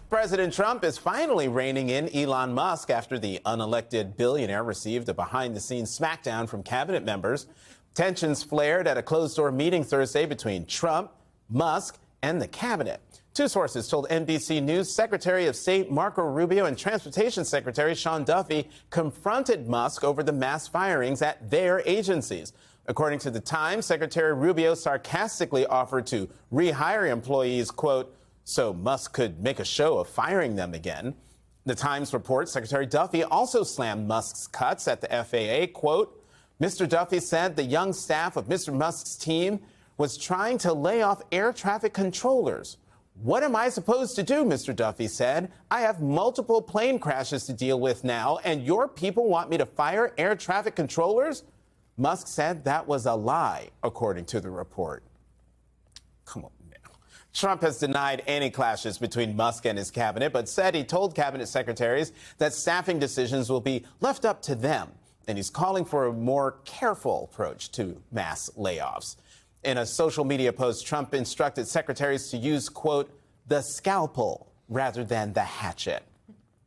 President Trump is finally reining in Elon Musk after the unelected billionaire received a behind-the-scenes smackdown from cabinet members. Tensions flared at a closed-door meeting Thursday between Trump, Musk, and the cabinet. Two sources told NBC News Secretary of State Marco Rubio and Transportation Secretary Sean Duffy confronted Musk over the mass firings at their agencies. According to The Times, Secretary Rubio sarcastically offered to rehire employees, quote, so Musk could make a show of firing them again. The Times reports Secretary Duffy also slammed Musk's cuts at the FAA, quote, Mr. Duffy said the young staff of Mr. Musk's team was trying to lay off air traffic controllers. What am I supposed to do, Mr. Duffy said. I have multiple plane crashes to deal with now, and your people want me to fire air traffic controllers? Musk said that was a lie, according to the report. Come on now. Trump has denied any clashes between Musk and his cabinet, but said he told cabinet secretaries that staffing decisions will be left up to them, and he's calling for a more careful approach to mass layoffs. In a social media post, Trump instructed secretaries to use, quote, the scalpel rather than the hatchet.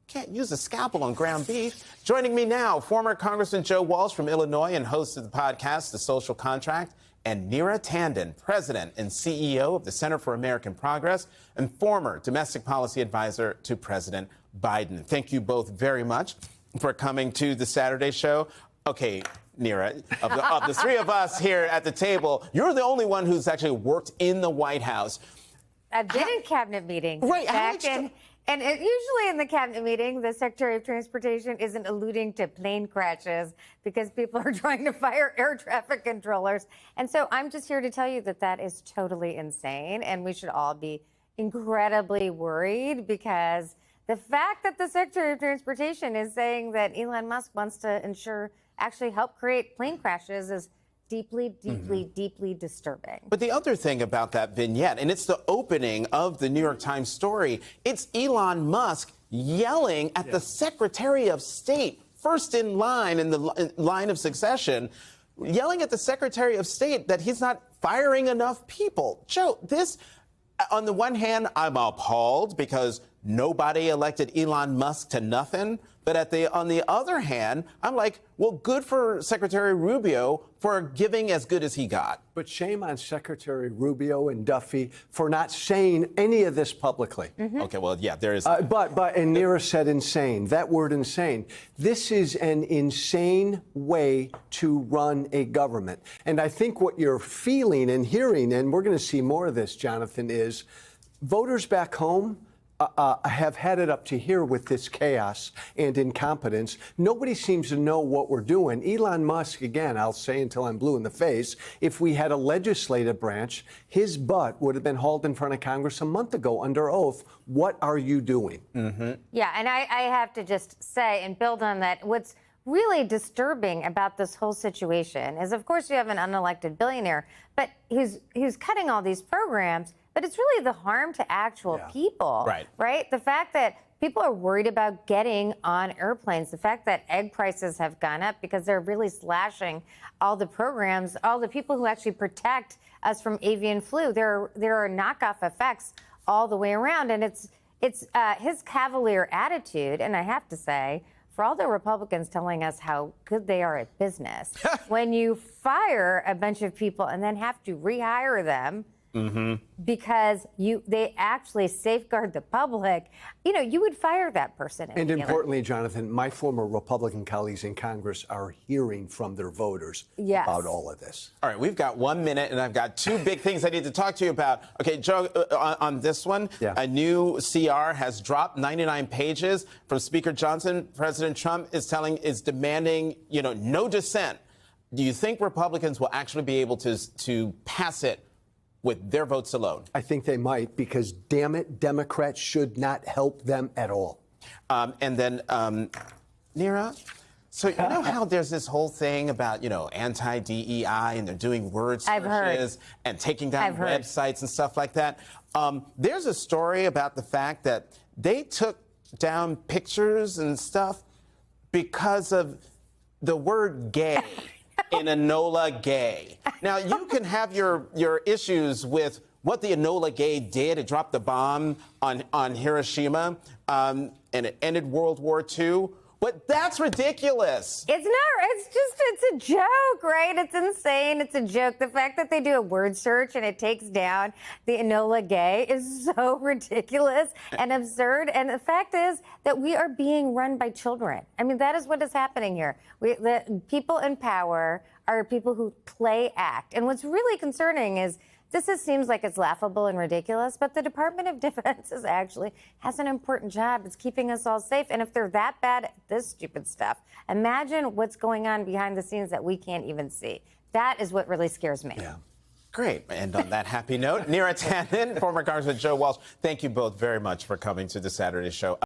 Can't use a scalpel on ground beef. Joining me now, former Congressman Joe Walsh from Illinois and host of the podcast, The Social Contract, and Neera Tanden, president and CEO of the Center for American Progress and former domestic policy advisor to President Biden. Thank you both very much for coming to the Saturday show. Okay, Neera, of the three of us here at the table, you're the only one who's actually worked in the White House. I've been in cabinet meetings. Right. Usually in the cabinet meeting, the Secretary of Transportation isn't alluding to plane crashes because people are trying to fire air traffic controllers. And so I'm just here to tell you that that is totally insane. And we should all be incredibly worried because the fact that the Secretary of Transportation is saying that Elon Musk wants to actually help create plane crashes is deeply, deeply disturbing. But the other thing about that vignette, and it's the opening of the New York Times story, it's Elon Musk yelling at the Secretary of State, first in line in the line of succession, yelling at the Secretary of State that he's not firing enough people. Joe, this, on the one hand, I'm appalled because nobody elected Elon Musk to nothing. But on the other hand, I'm like, well, good for Secretary Rubio for giving as good as he got. But shame on Secretary Rubio and Duffy for not saying any of this publicly. Okay, well, yeah, there is. And Neera said insane. That word insane. This is an insane way to run a government. And I think what you're feeling and hearing, and we're going to see more of this, Jonathan, is voters back home have had it up to here with this chaos and incompetence. Nobody seems to know what we're doing. Elon Musk, again, I'll say until I'm blue in the face, if we had a legislative branch, his butt would have been hauled in front of Congress a month ago under oath. What are you doing? Yeah, and I have to just say and build on that, what's really disturbing about this whole situation is, of course, you have an unelected billionaire, but who's cutting all these programs. But it's really the harm to actual people, right? The fact that people are worried about getting on airplanes, the fact that egg prices have gone up because they're really slashing all the programs, all the people who actually protect us from avian flu. There are knockoff effects all the way around, and it's his cavalier attitude. And I have to say, for all the Republicans telling us how good they are at business, when you fire a bunch of people and then have to rehire them, because they actually safeguard the public, you would fire that person. And importantly, Jonathan, my former Republican colleagues in Congress are hearing from their voters about all of this. All right, we've got 1 minute, and I've got two big things I need to talk to you about. Okay, Joe, on this one, a new CR has dropped 99 pages from Speaker Johnson. President Trump is demanding, no dissent. Do you think Republicans will actually be able to pass it with their votes alone? I think they might, because, damn it, Democrats should not help them at all. And then, Neera, so you know how there's this whole thing about, anti-DEI, and they're doing word searches and taking down websites and stuff like that. There's a story about the fact that they took down pictures and stuff because of the word gay. In Enola Gay. Now, you can have your issues with what the Enola Gay did. It dropped the bomb on Hiroshima, and it ended World War II. But that's ridiculous. It's not. It's a joke, right? It's insane. It's a joke. The fact that they do a word search and it takes down the Enola Gay is so ridiculous and absurd. And the fact is that we are being run by children. I mean, that is what is happening here. The people in power are people who play act. And what's really concerning is seems like it's laughable and ridiculous, but the Department of Defense has an important job. It's keeping us all safe. And if they're that bad at this stupid stuff, imagine what's going on behind the scenes that we can't even see. That is what really scares me. Yeah. Great. And on that happy note, Neera Tanden, former Congressman Joe Walsh, thank you both very much for coming to the Saturday Show.